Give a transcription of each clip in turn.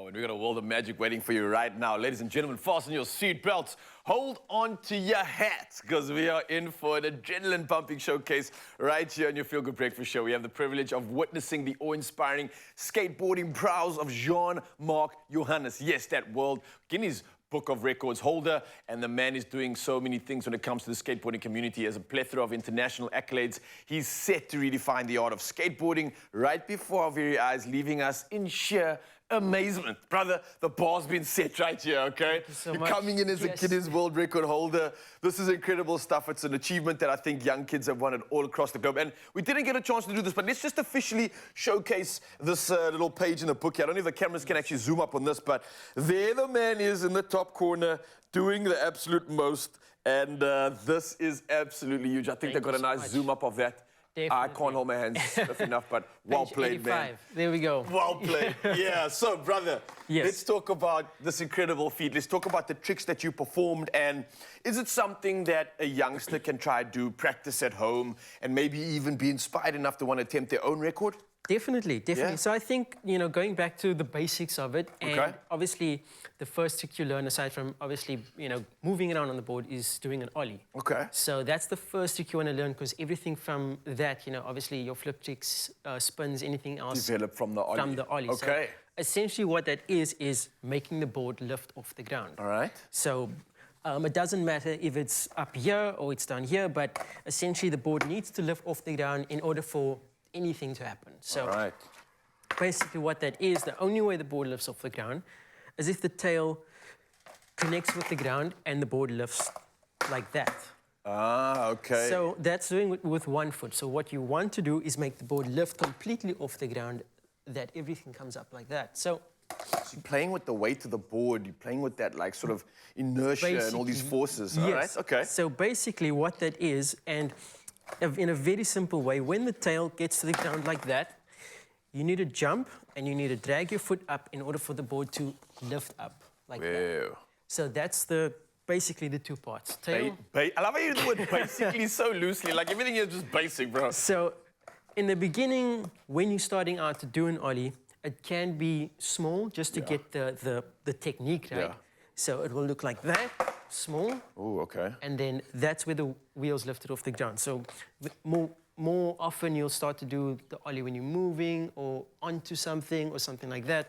Oh, and we got a world of magic waiting for you right now. Ladies and gentlemen, fasten your seat belts. Hold on to your hats, because we are in for an adrenaline-pumping showcase right here on your Feel Good Breakfast Show. We have the privilege of witnessing the awe-inspiring skateboarding prowess of Jean-Marc Johannes. Yes, that world Guinness Book of Records holder, and the man is doing so many things when it comes to the skateboarding community. He has a plethora of international accolades. He's set to redefine the art of skateboarding right before our very eyes, leaving us in sheer amazement. Brother, the bar's been set right here, okay? So You're coming in as a Guinness World Record holder. This is incredible stuff. It's an achievement that I think young kids have wanted all across the globe. And we didn't get a chance to do this, but let's just officially showcase this little page in the book here. I don't know if the cameras can actually zoom up on this, but there the man is in the top corner doing the absolute most. And this is absolutely huge. I think they've got a nice zoom up of that. Definitely. I can't hold my hands stiff enough, but well played, man. There we go. Well played. Yeah, so, brother, Yes. let's talk about this incredible feat. Let's talk about the tricks that you performed. And is it something that a youngster can try to do, practice at home, and maybe even be inspired enough to want to attempt their own record? Definitely. Yeah. So I think, going back to the basics of it, and obviously the first trick you learn, aside from obviously, moving around on the board, is doing an Ollie. Okay. So that's the first trick you want to learn, because everything from that, obviously your flip tricks, spins, anything else. Developed from the Ollie. From the Ollie. Okay. So essentially what that is making the board lift off the ground. All right. So it doesn't matter if it's up here or it's down here, but essentially the board needs to lift off the ground in order for anything to happen. So All right. basically what that is, the only way the board lifts off the ground is if the tail connects with the ground and the board lifts like that. Ah, okay. So that's doing it with one foot. So what you want to do is make the board lift completely off the ground, that everything comes up like that. So you're playing with the weight of the board, you're playing with that like sort of inertia and all these forces, all right? Okay. So basically what that is, and in a very simple way, when the tail gets to the ground like that, you need to jump and you need to drag your foot up in order for the board to lift up like that. So that's basically the two parts. Tail. I love how you use the word basically so loosely, like everything is just basic, bro. So in the beginning, when you're starting out to do an Ollie, it can be small just to get the technique right. Yeah. So it will look like that, small. Oh, okay. And then that's where the wheels lifted off the ground. So more often you'll start to do the Ollie when you're moving or onto something or something like that.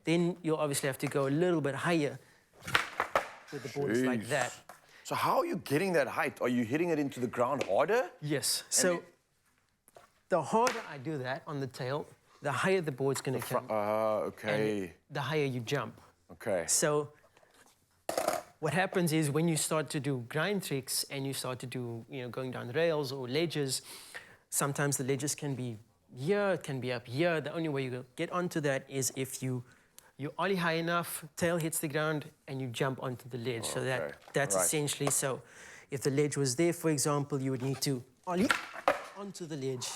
Then you'll obviously have to go a little bit higher with the boards like that. So how are you getting that height? Are you hitting it into the ground harder? Yes. So the harder I do that on the tail, the higher the board's going to come. Okay. And the higher you jump. Okay. So what happens is when you start to do grind tricks and you start to do, going down rails or ledges, sometimes the ledges can be here, it can be up here. The only way you get onto that is if you Ollie high enough, tail hits the ground, and you jump onto the ledge. So that's essentially, so if the ledge was there, for example, you would need to Ollie onto the ledge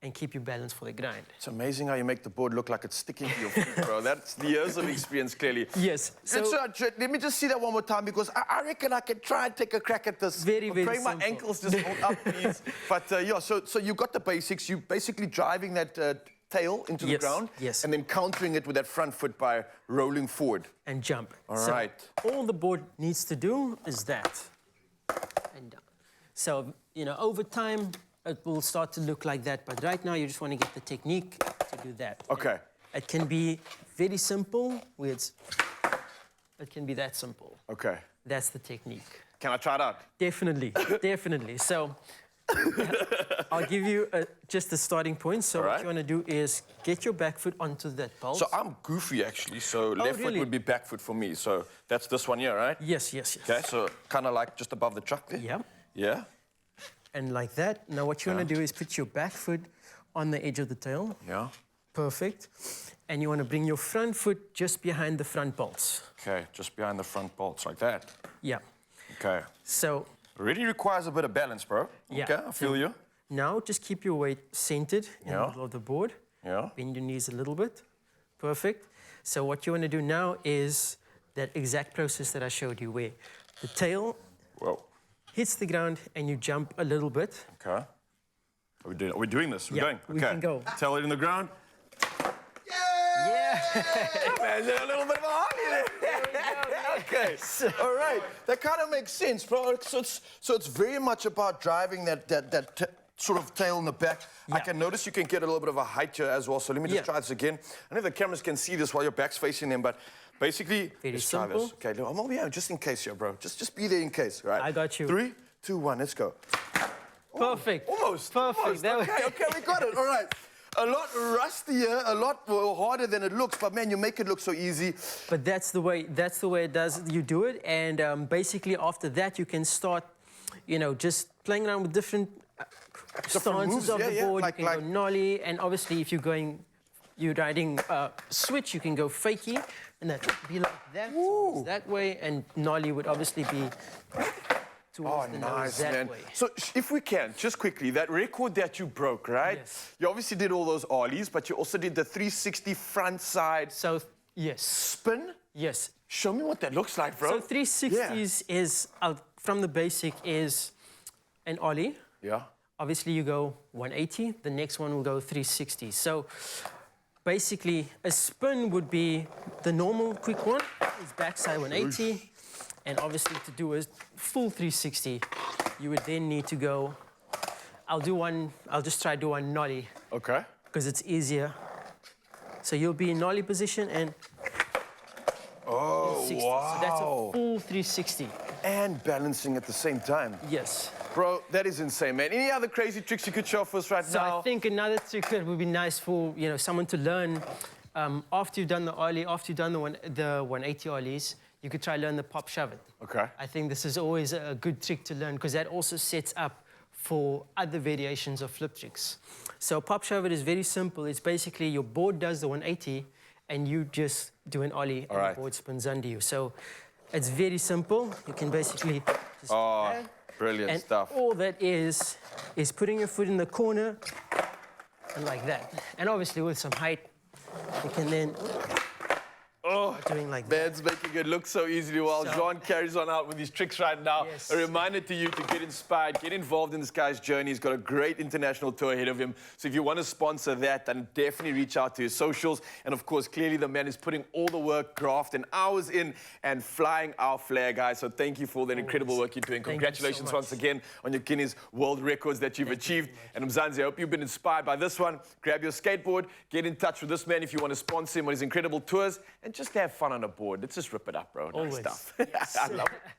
and keep your balance for the grind. It's amazing how you make the board look like it's sticking to your feet, bro. That's the years of experience, clearly. Yes. So let me just see that one more time, because I reckon I can try and take a crack at this. Very Pray simple. my ankles just hold up, please. But yeah, so you got the basics. You basically driving that tail into the ground, and then countering it with that front foot by rolling forward. And jump. All right. All the board needs to do is that. And down. So, over time, it will start to look like that. But right now, you just want to get the technique to do that. Okay. It can be very simple, where it can be that simple. Okay. That's the technique. Can I try it out? Definitely, definitely. So I'll give you just a starting point. So what you want to do is get your back foot onto that pulse. So I'm goofy, actually. So left foot would be back foot for me. So that's this one here, right? Yes. Okay, so kind of like just above the truck there? Yeah. Yeah? And like that. Now what you want to do is put your back foot on the edge of the tail. Yeah. Perfect. And you want to bring your front foot just behind the front bolts. Okay, just behind the front bolts, like that? Yeah. Okay. So really requires a bit of balance, bro. Yeah. Okay, I feel you. Now just keep your weight centered in the middle of the board. Yeah. Bend your knees a little bit. Perfect. So what you want to do now is that exact process that I showed you, where the tail hits the ground and you jump a little bit. Okay. Are we doing this? We're going? Okay. We can go. Tail it in the ground. Yeah! Man, a little bit of a Harley there. Okay, all right. That kind of makes sense, bro. So it's very much about driving that sort of tail in the back. Yeah. I can notice you can get a little bit of a height here as well. So let me just try this again. I know the cameras can see this while your back's facing them, but basically, very let's try simple. this. Okay, I'm over here just in case here, bro. Just be there in case, right? I got you. 3, 2, 1, let's go. Perfect. Almost. Perfect. Almost. Okay, we got it. All right. A lot rustier, a lot harder than it looks, but man, you make it look so easy. But that's the way it does. You do it, and basically after that you can start, just playing around with different stances moves, of the board. like, you can go nollie, and obviously if you're riding switch, you can go fakie, and that would be like that, that way, and nollie would obviously be towards the nose that man. way. So if we can, just quickly, that record that you broke, right? Yes. You obviously did all those ollies, but you also did the 360 front side So yes, spin. yes. Show me what that looks like, bro. So 360s is from the basic is an ollie. Yeah. Obviously, you go 180. The next one will go 360. So basically, a spin would be the normal quick one. Is backside 180. And obviously, to do a full 360, you would then need to go. I'll just try to do one nollie. Okay. Because it's easier. So you'll be in nollie position and. Oh, 360. wow. So that's a full 360. And balancing at the same time. Yes. Bro, that is insane, man. Any other crazy tricks you could show for us right So now? I think another trick that would be nice for someone to learn after you've done the ollie, after you've done the 180 ollies, you could try learn the pop shove it. Okay. I think this is always a good trick to learn because that also sets up for other variations of flip tricks. So pop shove it is very simple. It's basically your board does the 180 and you just do an ollie and right. the board spins under you. So it's very simple. You can basically just Brilliant and stuff. all that is putting your foot in the corner and like that. And obviously with some height, you can then doing like that. Man's making it look so easily while Jean carries on out with these tricks right now. Yes. A reminder to you to get inspired, get involved in this guy's journey. He's got a great international tour ahead of him. So if you want to sponsor that, then definitely reach out to his socials. And of course, clearly the man is putting all the work, graft, and hours in and flying our flag, guys. So thank you for all that incredible work you're doing. Thank you so Congratulations much. once again on your Guinness World Records that you've achieved. And Mzansi, I hope you've been inspired by this one. Grab your skateboard, get in touch with this man if you want to sponsor him on his incredible tours, and just have fun on a board. Let's just rip it up, bro. Nice Always. stuff. Yes. I love it.